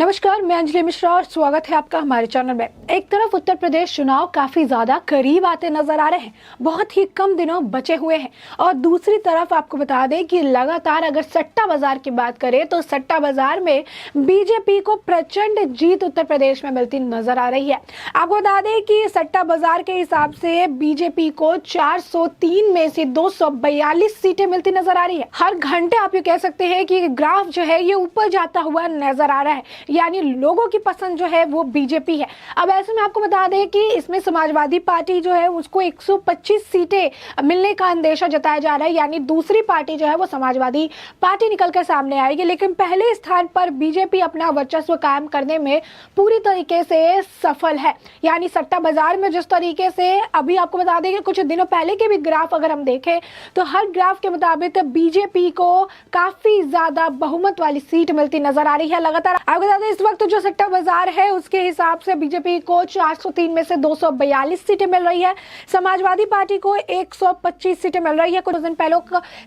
नमस्कार, मैं अंजलि मिश्रा और स्वागत है आपका हमारे चैनल में। एक तरफ उत्तर प्रदेश चुनाव काफी ज्यादा करीब आते नजर आ रहे हैं, बहुत ही कम दिनों बचे हुए हैं, और दूसरी तरफ आपको बता दें कि लगातार अगर सट्टा बाजार की बात करें तो सट्टा बाजार में बीजेपी को प्रचंड जीत उत्तर प्रदेश में मिलती नजर आ रही है। आपको बता दें कि सट्टा बाजार के हिसाब से बीजेपी को 403 में से 242 सीटें मिलती नजर आ रही है। हर घंटे आप ये कह सकते हैं कि ग्राफ जो है ये ऊपर जाता हुआ नजर आ रहा है, यानी लोगों की पसंद जो है वो बीजेपी है। अब ऐसे में आपको बता दें कि इसमें समाजवादी पार्टी जो है उसको 125 सीटें मिलने का अंदेशा जताया जा रहा है, यानी दूसरी पार्टी जो है वो समाजवादी पार्टी निकलकर सामने आएगी। लेकिन पहले स्थान पर बीजेपी अपना वर्चस्व कायम करने में पूरी तरीके से सफल है। यानी सट्टा बाजार में जिस तरीके से अभी आपको बता दें कि कुछ दिनों पहले के भी ग्राफ अगर हम देखें तो हर ग्राफ के मुताबिक बीजेपी को काफी ज्यादा बहुमत वाली सीट मिलती नजर आ रही है। लगातार आपको बता दें इस वक्त जो सट्टा बाजार है उसके हिसाब से बीजेपी को 403 में से 242 सीटें मिल रही है, समाजवादी पार्टी को 125 सीटें मिल रही है। कुछ दिन पहले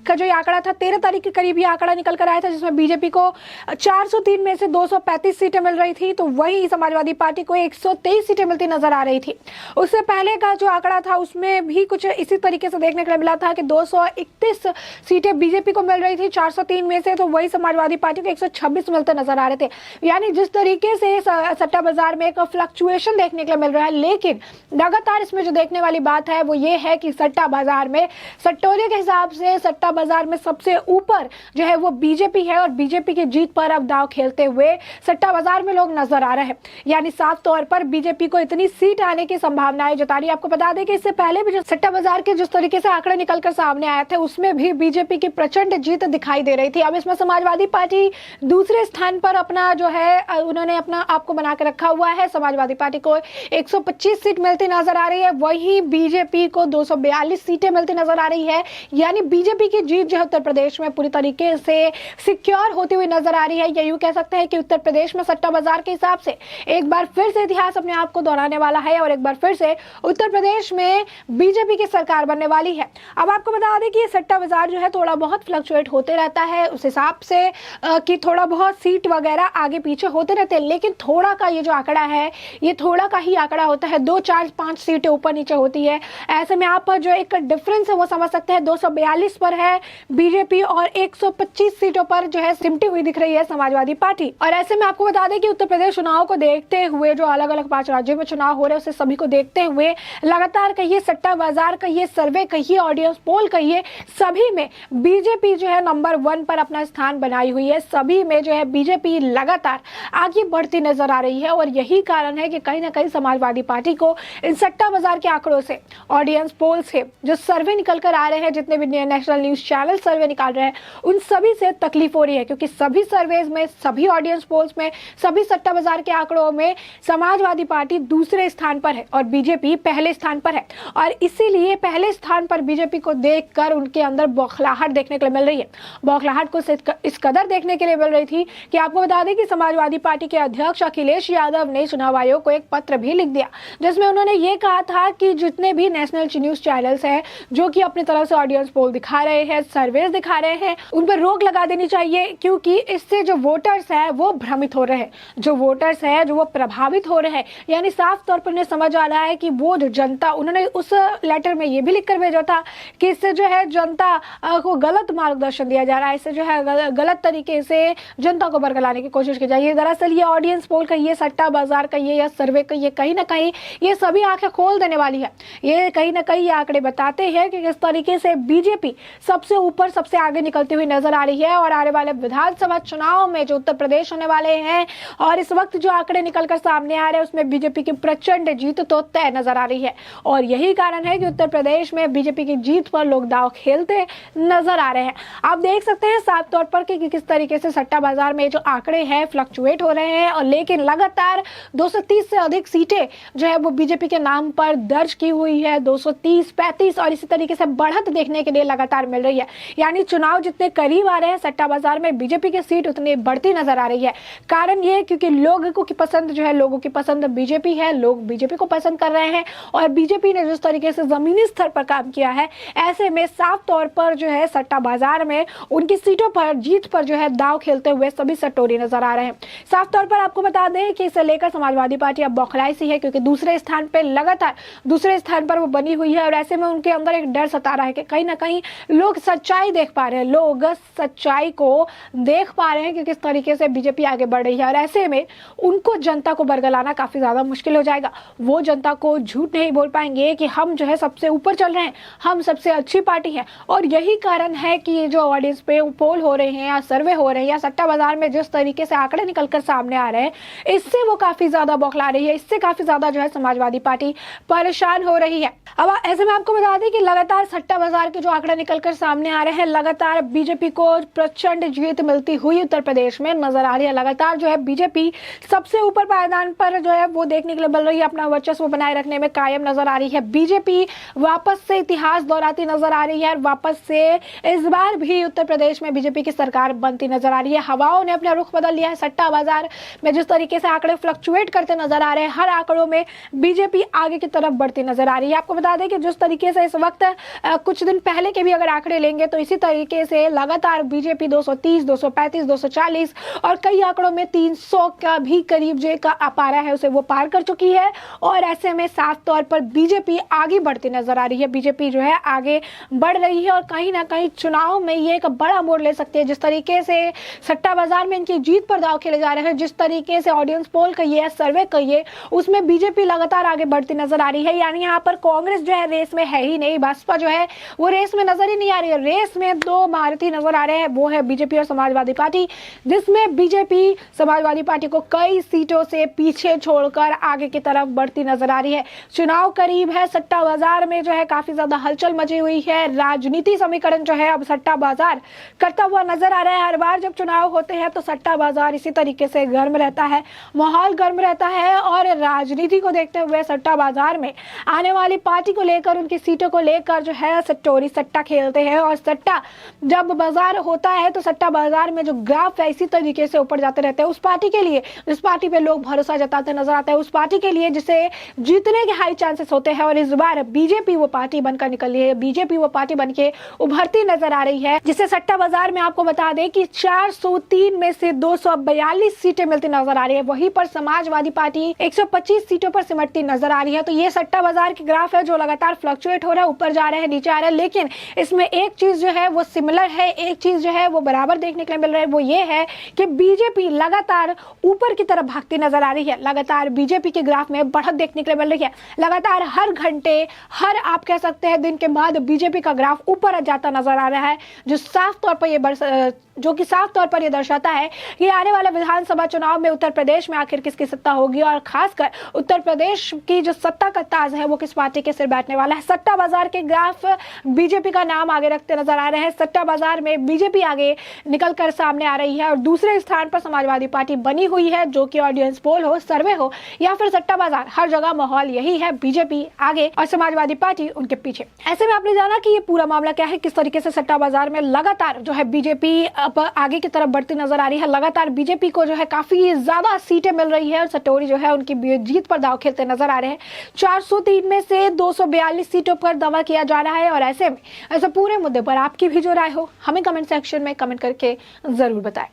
का जो आंकड़ा था 13 तारीख के करीब ये आंकड़ा निकल कर आया था, जिसमें बीजेपी को 403 में से 235 सीटें मिल रही थी, तो वही समाजवादी पार्टी को 123 सीटें मिलती नजर आ रही थी। उससे पहले का जो आंकड़ा था उसमें भी कुछ इसी तरीके से देखने को मिला था कि 231 सीटें बीजेपी को मिल रही थी 403 में से, तो वही समाजवादी पार्टी को 126 मिलते नजर आ रहे थे। यानी जिस तरीके से सट्टा बाजार में एक फ्लक्चुएशन देखने के लिए मिल रहा है, लेकिन लगातार इसमें जो देखने वाली बात है वो ये है कि सट्टा बाजार में सट्टोले के हिसाब से सट्टा बाजार में सबसे ऊपर जो है वो बीजेपी है, और बीजेपी की जीत पर अब दांव खेलते हुए सट्टा बाजार में लोग नजर आ रहे हैं। यानी साफ तौर पर बीजेपी को इतनी सीट आने की संभावनाएं जता रही है। आपको बता दें कि इससे पहले भी जो सट्टा बाजार के जिस तरीके से आंकड़े निकलकर सामने आए थे उसमें भी बीजेपी की प्रचंड जीत दिखाई दे रही थी। अब इसमें समाजवादी पार्टी दूसरे स्थान पर अपना जो है उन्होंने अपना आपको बना के रखा हुआ है। समाजवादी पार्टी को 125 सीट मिलती नजर आ रही है, वहीं बीजेपी को 242 सीटें मिलती नजर आ रही है। यानी बीजेपी की जीत जो है उत्तर प्रदेश में पूरी तरीके से सिक्योर होती हुई नजर आ रही है। या यूं कह सकते हैं कि उत्तर प्रदेश में सट्टा बाजार के हिसाब से एक बार फिर से इतिहास अपने आप को दोहराने वाला है, और एक बार फिर से उत्तर प्रदेश में बीजेपी की सरकार बनने वाली है। अब आपको बता दें कि ये सट्टा बाजार जो है थोड़ा बहुत फ्लक्चुएट होते रहता है, उस हिसाब से कि थोड़ा बहुत सीट वगैरह आगे पीछे होते रहते हैं, लेकिन थोड़ा का ये जो आंकड़ा है ये थोड़ा का ही आंकड़ा होता है, 2 4 5 सीटें ऊपर नीचे होती है। ऐसे में आप जो एक डिफरेंस है वो समझ सकते हैं, 242 पर है बीजेपी और 125 सीटों पर जो है सिमटी हुई दिख रही है समाजवादी पार्टी। और ऐसे में आपको बता दें कि उत्तर प्रदेश चुनाव को देखते हुए जो अलग अलग 5 राज्यों में चुनाव हो रहे हैं उसे सभी को देखते हुए लगातार कहिए सट्टा बाजार कहिए सर्वे कहिए ऑडियंस पोल कहिए सभी में बीजेपी जो है नंबर 1 पर अपना स्थान बनाई हुई है। सभी में जो है बीजेपी लगातार आगे बढ़ती नजर आ रही है, और यही कारण है कि कहीं ना कहीं समाजवादी पार्टी को इन सट्टा बाजार के आंकड़ों से ऑडियंस पोल से जो सर्वे निकल कर आ रहे हैं, जितने भी नेशनल न्यूज चैनल सर्वे निकाल रहे हैं उन सभी से तकलीफ हो रही है, क्योंकि सभी सर्वेज में सभी ऑडियंस पोल्स में सभी सट्टा बाजार के आंकड़ों में समाजवादी पार्टी दूसरे स्थान पर है और बीजेपी पहले स्थान पर है। और इसीलिए पहले स्थान पर बीजेपी को देखकर उनके अंदर बौखलाहट देखने के लिए मिल रही है। बौखलाहट को इस कदर देखने के लिए मिल रही थी कि आपको बता दें कि समाजवादी पार्टी के अध्यक्ष अखिलेश यादव ने चुनाव आयोग को एक पत्र भी लिख दिया, जिसमें उन्होंने ये कहा था कि जितने भी नेशनल न्यूज चैनल्स हैं जो कि अपनी तरफ से ऑडियंस पोल दिखा रहे हैं सर्वेस दिखा रहे हैं उन पर रोक लगा देनी चाहिए, क्योंकि इससे जो वोटर्स हैं वो भ्रमित हो रहे हैं, जो वोटर्स हैं जो वो प्रभावित हो रहे हैं। यानी साफ तौर पर उन्हें समझ आ रहा है कि वो जो जनता, उन्होंने उस लेटर में ये भी लिख कर भेजा था कि इससे जो है जनता को गलत मार्गदर्शन दिया जा रहा है, इससे जो है गलत तरीके से जनता को बरगलाने की कोशिश की जाए। दरअसल ये ऑडियंस पोल कहिए सट्टा बाजार कहिए या सर्वे कहिए कहीं ना कहीं ये सभी आंखें खोल देने वाली है। ये कहीं ना कहीं ये आंकड़े बताते हैं कि किस तरीके से बीजेपी सबसे ऊपर सबसे आगे निकलती हुई नजर आ रही है, और आने वाले विधानसभा चुनाव में जो उत्तर प्रदेश होने वाले हैं और इस वक्त जो आंकड़े निकलकर सामने आ रहे हैं उसमें बीजेपी की प्रचंड जीत तो तय नजर आ रही है। और यही कारण है कि उत्तर प्रदेश में बीजेपी की जीत पर लोग दांव खेलते नजर आ रहे हैं। आप देख सकते हैं साफ तौर पर कि किस तरीके से सट्टा बाजार में जो आंकड़े हैं फ्लक्चुएट हो रहे हैं, और लेकिन लगातार 230 से अधिक सीटें जो है वो बीजेपी के नाम पर दर्ज की हुई है, 230 35 और इसी तरीके से बढ़त देखने के लिए लगातार मिल रही है। यानी चुनाव जितने करीब आ रहे हैं सट्टा बाजार में बीजेपी की सीट उतनी बढ़ती नजर आ रही है। कारण ये क्योंकि लोगों की पसंद जो है, लोगों की पसंद बीजेपी है, लोग बीजेपी को पसंद कर रहे हैं, और बीजेपी ने जिस तरीके से जमीनी स्तर पर काम किया है ऐसे में साफ तौर पर जो है सट्टा बाजार में उनकी सीटों पर जीत पर जो है दांव खेलते हुए सभी सट्टोरी नजर आ रहे हैं। साफ तौर पर आपको बता दें कि इसे लेकर समाजवादी पार्टी अब बौखलाई सी है, क्योंकि दूसरे स्थान पर लगातार दूसरे स्थान पर वो बनी हुई है और ऐसे में उनके अंदर एक डर सता रहा है कि कहीं ना कहीं लोग सच्चाई देख पा रहे हैं, लोग सच्चाई को देख पा रहे हैं कि किस तरीके से बीजेपी आगे बढ़ रही है और ऐसे में उनको जनता को बरगलाना काफी ज्यादा मुश्किल हो जाएगा। वो जनता को झूठ नहीं बोल पाएंगे कि हम जो है सबसे ऊपर चल रहे हैं, हम सबसे अच्छी पार्टी है। और यही कारण है कि ये जो ऑडियंस पे पोल हो रहे हैं या सर्वे हो रहे हैं या सट्टा बाजार में जिस तरीके से आंकड़े निकलकर सामने आ रहे हैं, इससे वो काफी ज्यादा बौखला रही है, इससे काफी ज्यादा जो है समाजवादी पार्टी परेशान हो रही है। अब ऐसे में आपको बता दें कि लगातार सट्टा बाजार के जो आंकड़े निकलकर सामने आ रहे हैं, लगातार बीजेपी को प्रचंड जीत मिलती हुई उत्तर प्रदेश में नजर आ रही है। लगातार जो है बीजेपी सबसे ऊपर पायदान पर जो है वो देखने के लिए मिल रही है, अपना वर्चस्व बनाए रखने में कायम नजर आ रही है। बीजेपी वापस से इतिहास दोहराती नजर आ रही है और वापस से इस बार भी उत्तर प्रदेश में बीजेपी की सरकार बनती नजर आ रही है। हवाओं ने अपना रुख बदल लिया है। सट्टा बाजार में जिस तरीके से आंकड़े फ्लक्चुएट करते नजर आ रहे हैं, हर आंकड़ों में बीजेपी आगे की तरफ बढ़ती नजर आ रही है। आपको बता दें कि जिस तरीके से इस वक्त कुछ दिन पहले के भी अगर आंकड़े लेंगे तो इसी तरीके से लगातार बीजेपी 230, 235, 240 और कई आंकड़ों में 300 का भी करीब जो का पारा है उसे वो पार कर चुकी है। और ऐसे में साफ तौर पर बीजेपी आगे बढ़ती नजर आ रही है। बीजेपी जो है आगे बढ़ रही है और कहीं ना कहीं चुनाव में ये एक बड़ा मोड़ ले सकती है। जिस तरीके से सट्टा बाजार में इनकी जीत पर दांव खेले जा रहे हैं, जिस तरीके से ऑडियंस पोल कहिए, सर्वे कहिए, उसमें बीजेपी लगातार आगे बढ़ती नजर आ रही है। यानी यहाँ पर कांग्रेस जो है रेस में है ही नहीं, बसपा जो है वो रेस में नजर ही नहीं आ रही है। रेस में दो महारथी नजर आ रहे हैं, वो है बीजेपी और समाजवादी पार्टी, जिसमें बीजेपी समाजवादी पार्टी को कई सीटों से पीछे छोड़कर आगे की तरफ बढ़ती नजर आ रही है। चुनाव करीब है, सट्टा बाजार में जो है काफी ज्यादा हलचल मची हुई है। राजनीति समीकरण जो है अब सट्टा बाजार करता हुआ नजर आ रहा है। हर बार जब चुनाव होते हैं तो सट्टा बाजार इसी तरीके से गर्म रहता है, माहौल गर्म रहता है और राजनीति को देखते हुए सट्टा बाजार में आने वाली पार्टी को लेकर, उनकी सीटों को लेकर जो है सट्टोरी सट्टा खेलते हैं। और सट्टा जब बाजार होता है तो सट्टा बाजार में जो ग्राफ है इसी तरीके से ऊपर जाते रहते हैं। उस पार्टी के लिए जिस पार्टी पे लोग भरोसा जताते नजर आते हैं, उस पार्टी के लिए जिसे जीतने के हाई चांसेस होते हैं। और इस बार बीजेपी वो पार्टी बनकर निकली है, बीजेपी वो पार्टी बनके उभरती नजर आ रही है, जिसे सट्टा बाजार में आपको बता दें कि 403 में से 242 सीटें मिलती नजर आ रही है। वहीं पर समाजवादी पार्टी 125 सीटों पर सिमटती नजर आ रही है। तो ये सट्टा बाजार की ग्राफ है जो लगातार फ्लक्चुएट हो रहा है, ऊपर जा रहा है, नीचे आ रहा है। लेकिन इसमें एक चीज जो है वो सिमिलर है, एक चीज जो है वो बराबर देखने के लिए मिल रहा है, वो ये है कि बीजेपी लगातार ऊपर की तरफ भागती नजर आ रही है। लगातार बीजेपी के ग्राफ में बढ़त देखने के लिए मिल रही है। लगातार हर घंटे, हर आप कह सकते हैं दिन के बाद बीजेपी का ग्राफ ऊपर जाता नजर आ रहा है, जो साफ तौर पर ये दर्शाता है कि आने वाले विधानसभा चुनाव में उत्तर प्रदेश में आखिर किसकी सत्ता होगी और खासकर उत्तर प्रदेश की जो सत्ता का ताज है वो किस पार्टी के सिर बैठने वाला है। सट्टा बाजार के ग्राफ बीजेपी का नाम आगे रखते नजर आ रहे हैं। सट्टा बाजार में बीजेपी आगे निकलकर सामने आ रही है और दूसरे स्थान पर समाजवादी पार्टी बनी हुई है, जो कि ऑडियंस पोल हो, सर्वे हो या फिर सट्टा बाजार, हर जगह माहौल यही है, बीजेपी आगे और समाजवादी पार्टी उनके पीछे। ऐसे में आपने जाना कि ये पूरा मामला क्या है, किस तरीके से सट्टा बाजार में लगातार जो है बीजेपी अब आगे की तरफ बढ़ती नजर आ रही है। लगातार बीजेपी को जो है काफी ज्यादा सीटें मिल रही है और सटोरी जो है उनकी जीत पर दांव खेलते नजर आ रहे हैं। 403 में से 242 सीटों पर दावा किया जा रहा है और ऐसे में ऐसे पूरे मुद्दे पर आपकी भी जो राय हो हमें कमेंट सेक्शन में कमेंट करके जरूर बताएं।